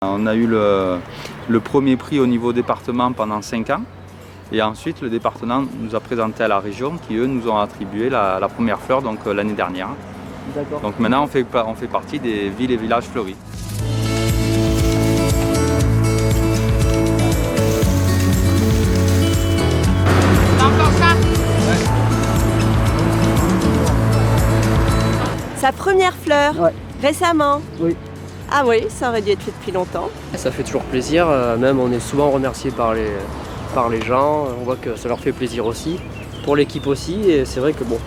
On a eu le premier prix au niveau département pendant 5 ans. Et ensuite, le département nous a présenté à la région qui, eux, nous ont attribué la première fleur l'année dernière. D'accord. Donc maintenant, on fait partie des villes et villages fleuris. Sa première fleur, Ouais. récemment. Oui. Ah oui, ça aurait dû être fait depuis longtemps. Ça fait toujours plaisir, même on est souvent remercié par les gens, on voit que ça leur fait plaisir aussi, pour l'équipe aussi, et c'est vrai que bon,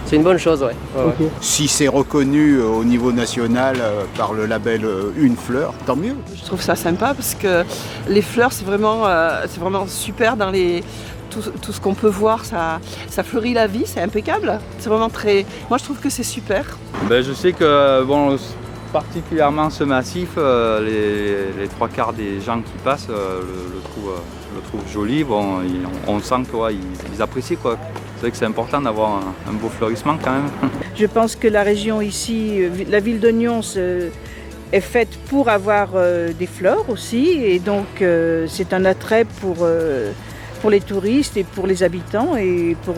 c'est une bonne chose, ouais. Ok. Si c'est reconnu au niveau national par le label Une Fleur, tant mieux. Je trouve ça sympa parce que les fleurs, c'est vraiment super dans tout ce qu'on peut voir. Ça fleurit la vie, c'est impeccable. C'est vraiment très. Moi, je trouve que c'est super. Je sais que, particulièrement ce massif, les 3/4 des gens qui passent le trouvent joli. On sent qu'ils apprécient, quoi. C'est vrai que c'est important d'avoir un beau fleurissement quand même. Je pense que la région ici, la ville de Nyons, est faite pour avoir des fleurs aussi, et donc c'est un attrait pour les touristes et pour les habitants et pour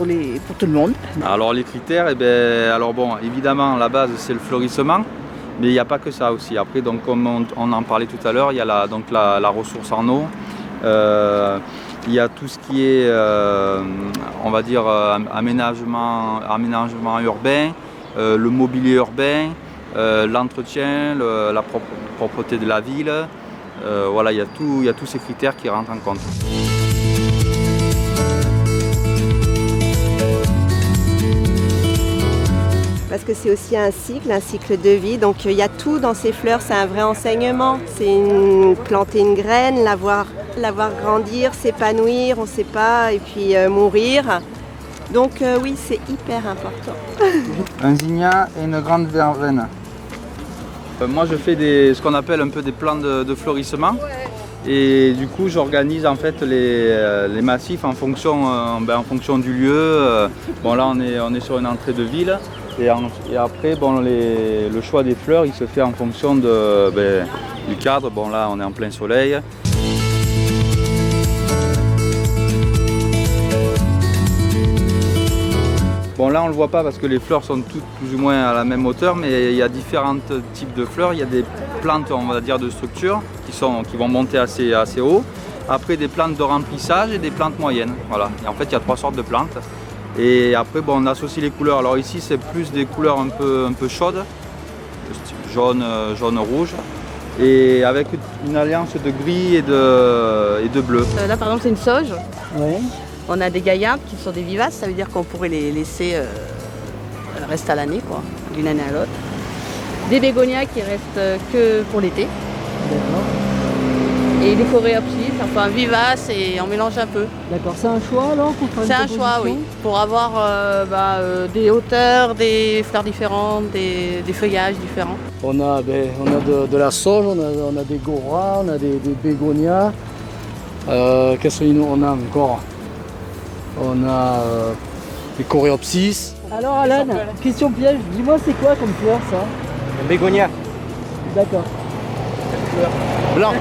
tout le monde. Alors les critères, évidemment la base c'est le fleurissement, mais il n'y a pas que ça aussi. Après, donc, comme on en parlait tout à l'heure, il y a la ressource en eau. Il y a tout ce qui est, aménagement urbain, le mobilier urbain, l'entretien, la propreté de la ville. Il y a tous ces critères qui rentrent en compte. Parce que c'est aussi un cycle de vie. Donc il y a tout dans ces fleurs, c'est un vrai enseignement. C'est planter une graine, la voir grandir, s'épanouir, on ne sait pas, et puis mourir. Donc oui, c'est hyper important. Un zinnia et une grande verveine. Moi je fais ce qu'on appelle un peu des plans de fleurissement. Et du coup j'organise en fait les massifs en fonction du lieu. Là on est sur une entrée de ville. Et après, le choix des fleurs, il se fait en fonction du cadre. Là, on est en plein soleil. Là, on ne le voit pas parce que les fleurs sont toutes plus ou moins à la même hauteur, mais il y a différents types de fleurs. Il y a des plantes, on va dire, de structure qui vont monter assez haut. Après, des plantes de remplissage et des plantes moyennes. Voilà. Et en fait, il y a 3 sortes de plantes. Et après, on associe les couleurs. Alors ici, c'est plus des couleurs un peu chaudes, jaune, rouge, et avec une alliance de gris et de bleu. Là, par exemple, c'est une sauge. Ouais. On a des gaillardes qui sont des vivaces, ça veut dire qu'on pourrait les laisser rester à l'année, quoi, d'une année à l'autre. Des bégonias qui restent que pour l'été. D'accord. Et des coréopsis, enfin vivaces, et on mélange un peu. D'accord. C'est un choix alors pour faire une C'est un choix, oui, composition pour avoir des hauteurs, des fleurs différentes, des feuillages différents. On a de la sauge, on a des goras, on a des bégonias. Qu'est-ce qu'on a encore? On a des coréopsis. Alors Alan, question piège, dis-moi c'est quoi comme fleur ça? Un bégonia. D'accord. Blanc.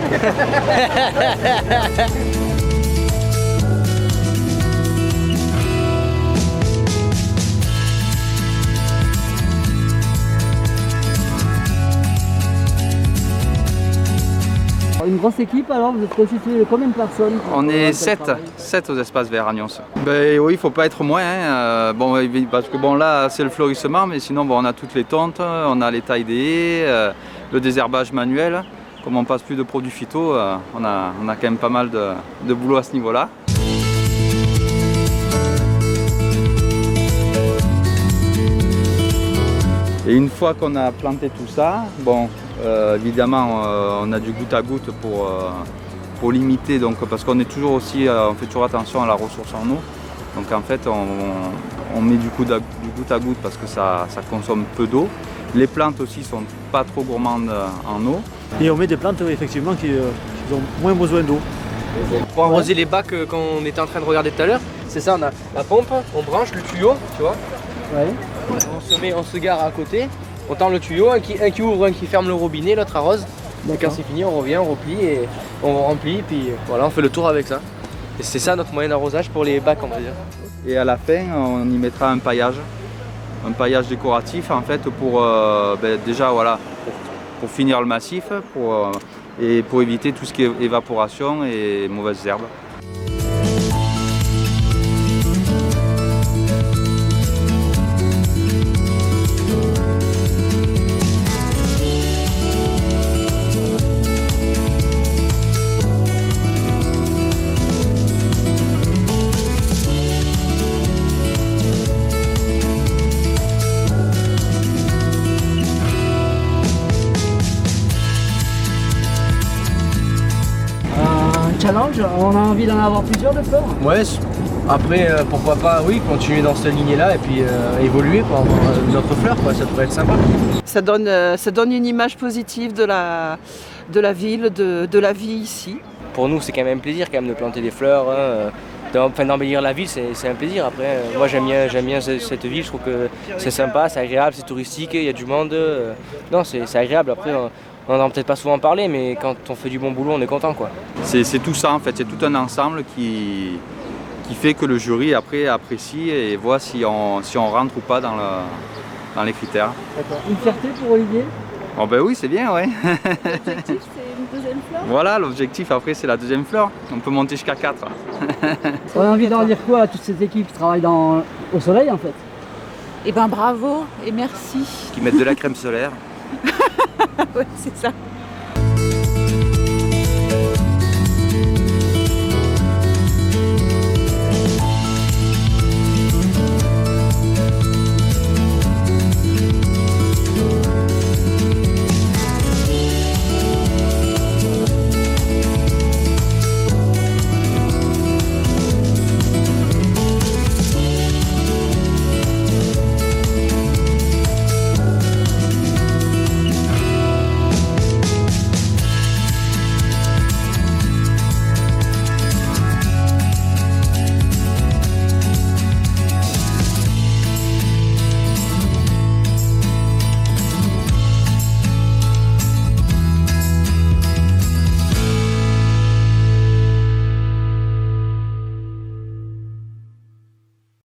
Une grosse équipe alors, vous êtes constitué de combien de personnes? On est 7 aux espaces verts à Nyons. Oui, il ne faut pas être moins. Parce que là, c'est le fleurissement, mais sinon, on a toutes les tontes, on a les tailles des haies, le désherbage manuel. Comme on passe plus de produits phyto, on a quand même pas mal de boulot à ce niveau-là. Et une fois qu'on a planté tout ça, évidemment on a du goutte à goutte pour limiter, parce qu'on est toujours aussi, on fait toujours attention à la ressource en eau. Donc en fait on met du goutte à goutte parce que ça consomme peu d'eau. Les plantes aussi sont pas trop gourmandes en eau. Et on met des plantes effectivement qui ont moins besoin d'eau. Pour arroser les bacs qu'on était en train de regarder tout à l'heure, c'est ça, on a la pompe, on branche le tuyau, tu vois. Ouais. On se gare à côté, on tend le tuyau, un qui ouvre, un qui ferme le robinet, l'autre arrose. Et quand c'est fini, on revient, on replie et on remplit, puis voilà, on fait le tour avec ça. Et c'est ça notre moyen d'arrosage pour les bacs, on va dire. Et à la fin, on y mettra un paillage décoratif en fait pour déjà voilà, pour finir le massif et pour éviter tout ce qui est évaporation et mauvaises herbes. Challenge, on a envie d'en avoir plusieurs de fleurs. Ouais, après pourquoi pas, oui, continuer dans cette lignée-là et puis évoluer pour avoir d'autres fleurs, quoi, ça pourrait être sympa. Ça donne une image positive de la ville, de la vie ici. Pour nous, c'est quand même un plaisir quand même de planter des fleurs, d'embellir la ville, c'est un plaisir. Après, moi j'aime bien cette ville, je trouve que c'est sympa, c'est agréable, c'est touristique, il y a du monde. Non, c'est agréable. Après, on n'en a peut-être pas souvent parlé, mais quand on fait du bon boulot, on est content, quoi. C'est tout ça en fait, c'est tout un ensemble qui fait que le jury après apprécie et voit si on rentre ou pas dans les critères. D'accord. Une fierté pour Olivier? Oh ben oui, c'est bien, ouais. L'objectif, c'est une deuxième fleur. Voilà, l'objectif après c'est la deuxième fleur. On peut monter jusqu'à 4. On a envie d'en dire quoi à toutes ces équipes qui travaillent au soleil en fait? Eh ben bravo et merci. Qui mettent de la crème solaire. Ouais, c'est ça.